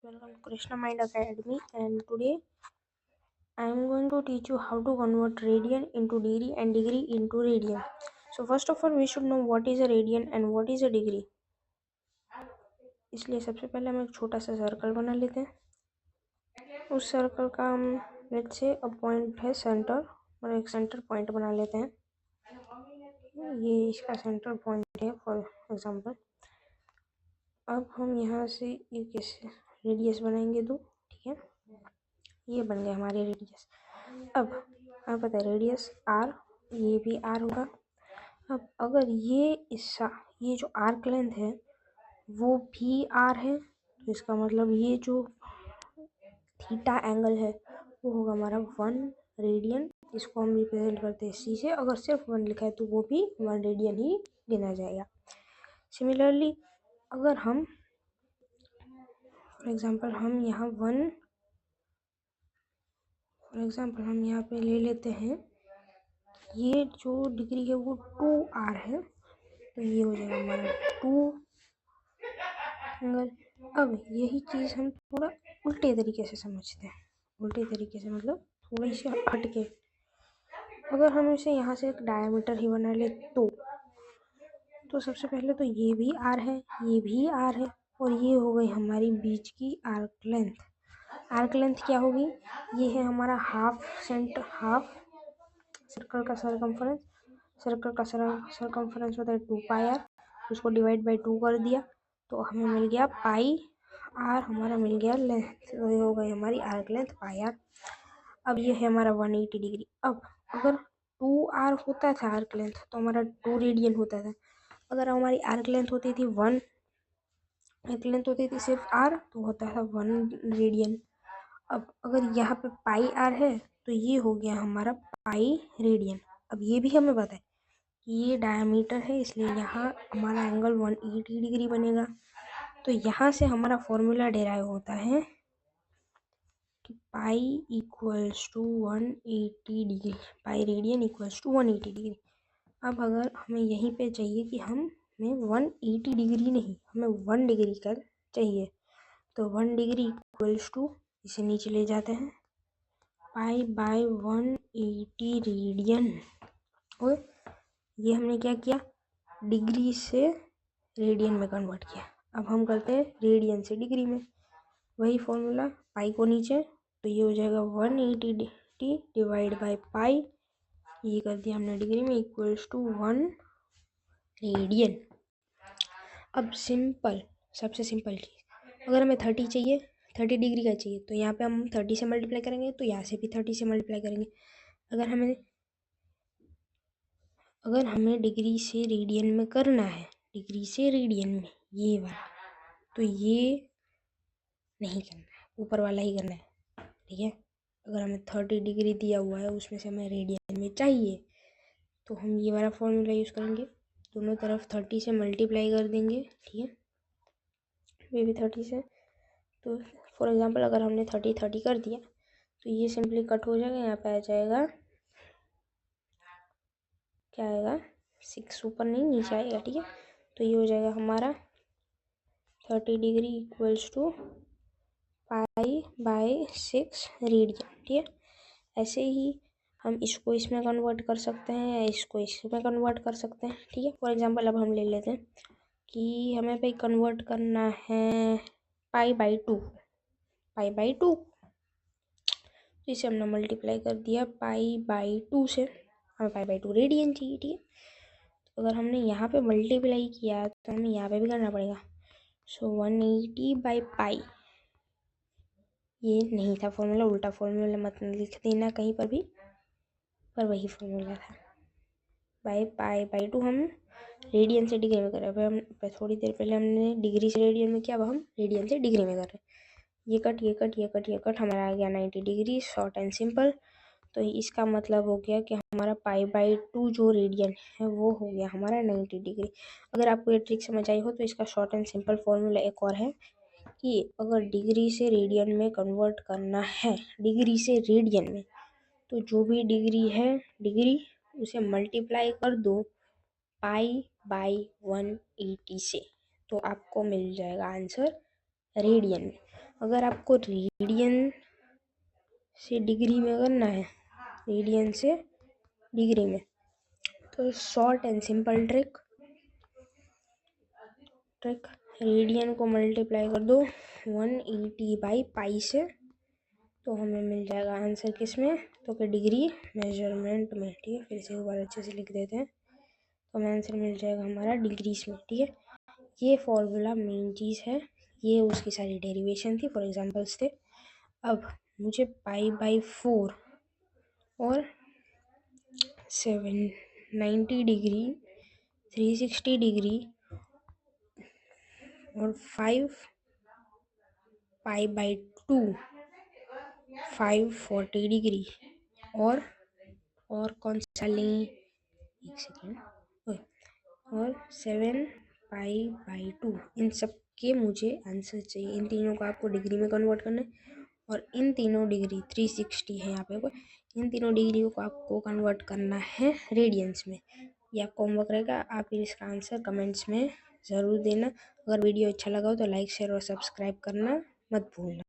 welcome to Krishna Mind Academy, and today I am going to teach you how to convert radian into degree and degree into radian. So first of all we should know what is a radian and what is a degree. इसलिए सबसे पहले हम एक छोटा सा circle बना लेते हैं। उस सर्कल का हम लेट्स से अ पॉइंट है सेंटर, और एक सेंटर पॉइंट बना लेते हैं। ये इसका सेंटर पॉइंट है फॉर एग्जांपल। अब हम यहाँ से एक रेडियस बनाएंगे दो, ठीक है। ये बन गए हमारे रेडियस। अब आप पता है रेडियस आर, ये भी आर होगा। अब अगर ये जो आर्क लेंथ है वो भी आर है, तो इसका मतलब ये जो थीटा एंगल है वो होगा हमारा 1 रेडियन। इसको हम रिप्रेजेंट करते हैं सी से। अगर सिर्फ 1 लिखा है तो वो भी 1 रेडियन ही गिना जाएगा। सिमिलरली अगर हम फॉर एग्जांपल हम यहाँ पे ले लेते हैं, ये जो डिग्री है वो 2r है, तो ये हो जाएगा हमारा 2 एंगल। अब यही चीज़ हम थोड़ा उल्टे तरीके से समझते हैं। उल्टे तरीके से मतलब थोड़ी सी हटके। अगर हम इसे यहाँ से एक डायमीटर ही बना ले तो सबसे पहले तो ये भी आर है, ये भी आर है, और ये हो गई हमारी बीच की आर्क लेंथ। आर्क लेंथ क्या होगी? ये है हमारा हाफ सर्कल का सरकमफरेंस। सर्कल का सरकमफरेंस होता है 2πr। उसको डिवाइड बाई 2 कर दिया तो हमें मिल गया पाई आर, हमारा मिल गया लेंथ। तो ये हो गई हमारी आर्क लेंथ पाई आर। अब ये है हमारा 180 डिग्री। अब अगर 2r होता था आर्क लेंथ तो हमारा 2 रेडियन होता था। अगर हमारी आर्क लेंथ होती थी 1, आर्क लेंथ होती थी सिर्फ r, तो होता था 1 रेडियन। अब अगर यहाँ पे पाई आर है तो ये हो गया हमारा पाई रेडियन। अब ये भी हमें पता है कि ये डायमीटर है, इसलिए यहाँ हमारा एंगल 180 डिग्री बनेगा। तो यहाँ से हमारा फॉर्मूला डेराइव होता है कि pi equals to 180 degree, pi radian equals to 180 degree. अब अगर हमें यहीं पे चाहिए कि हमें 180 डिग्री नहीं, हमें 1 डिग्री का चाहिए, तो 1 डिग्री इक्वल्स टू, इसे नीचे ले जाते हैं, पाई बाय 180 रेडियन। और ये हमने क्या किया? डिग्री से रेडियन में कन्वर्ट किया। अब हम करते हैं रेडियन से डिग्री में। वही फॉर्मूला, पाई को नीचे, तो ये हो जाएगा 180 डिवाइड बाय पाई, ये कर दिया हमने डिग्री में, इक्वल्स टू 1 रेडियन। अब सबसे सिंपल चीज़, अगर हमें 30 चाहिए, 30 डिग्री का चाहिए, तो यहाँ पे हम 30 से मल्टीप्लाई करेंगे, तो यहाँ से भी 30 से मल्टीप्लाई करेंगे। अगर हमें डिग्री से रेडियन में करना है, डिग्री से रेडियन में ये वाला, तो ये नहीं करना है, ऊपर वाला ही करना है, ठीक है। अगर हमें 30 डिग्री दिया हुआ है, उसमें से हमें रेडियन में चाहिए, तो हम ये वाला फॉर्मूला यूज़ करेंगे। दोनों तरफ 30 से मल्टीप्लाई कर देंगे, ठीक है, ये भी 30 से। तो फॉर एग्जांपल अगर हमने 30 कर दिया तो ये सिंपली कट हो जाएगा। यहाँ पे आ जाएगा, क्या आएगा, 6 ऊपर नहीं नीचे आएगा, ठीक है। तो ये हो जाएगा हमारा 30 degree equals to pi by 6 radian, ठीक है। ऐसे ही हम इसको इसमें कन्वर्ट कर सकते हैं, इसको इसमें कन्वर्ट कर सकते हैं, ठीक है। फॉर एग्जांपल अब हम ले लेते हैं कि हमें भाई कन्वर्ट करना है पाई बाई 2, तो इसे हमने मल्टीप्लाई कर दिया पाई बाई 2 से, हमें पाई बाई 2 रेडियन चाहिए, ठीक है। तो अगर हमने यहाँ पे मल्टीप्लाई किया तो हमें यहाँ पे भी करना पड़ेगा। सो 180 बाई पाई, ये नहीं था फॉर्मूला, उल्टा फॉर्मूला मत लिख देना कहीं पर भी, पर वही फॉर्मूला था। बाई पाई बाई 2 हम रेडियन से डिग्री में कर रहे हैं। हम थोड़ी देर पहले हमने डिग्री से रेडियन में किया, अब हम रेडियन से डिग्री में कर रहे हैं। ये कट हमारा आ गया 90 डिग्री, शॉर्ट एंड सिंपल। तो इसका मतलब हो गया कि हमारा पाई बाई 2 जो रेडियन है वो हो गया हमारा 90 डिग्री। अगर आपको ये ट्रिक समझ आई हो तो इसका शॉर्ट एंड सिंपल फॉर्मूला एक और है कि अगर डिग्री से रेडियन में कन्वर्ट करना है, डिग्री से रेडियन में, तो जो भी डिग्री है, डिग्री उसे मल्टीप्लाई कर दो पाई बाई 180 से, तो आपको मिल जाएगा आंसर रेडियन में। अगर आपको रेडियन से डिग्री में करना है, रेडियन से डिग्री में, तो short and simple trick radian को मल्टीप्लाई कर दो 180/पाई से, तो हमें मिल जाएगा आंसर किस में, तो कि डिग्री मेजरमेंट में। ठीक है, फिर से एक बार अच्छे से लिख देते हैं, तो हमें आंसर मिल जाएगा हमारा डिग्रीज में। ठीक है, ये फॉर्मूला मेन चीज़ है, ये उसकी सारी डेरिवेशन थी, फॉर एग्जांपल्स थे। अब मुझे π/4 और 790 डिग्री, 360 डिग्री और 5π/2 540 डिग्री और कौन सा लें, एक सेकेंड, और 7π/2, इन सब के मुझे आंसर चाहिए। इन तीनों को आपको डिग्री में कन्वर्ट करना है, और इन तीनों डिग्री 360 है यहाँ पे कोई, इन तीनों डिग्री को आपको कन्वर्ट करना है रेडियंस में। ये आपका होमवर्क रहेगा, आप इसका आंसर कमेंट्स में ज़रूर देना। अगर वीडियो अच्छा लगा हो तो लाइक शेयर और सब्सक्राइब करना मत भूलना।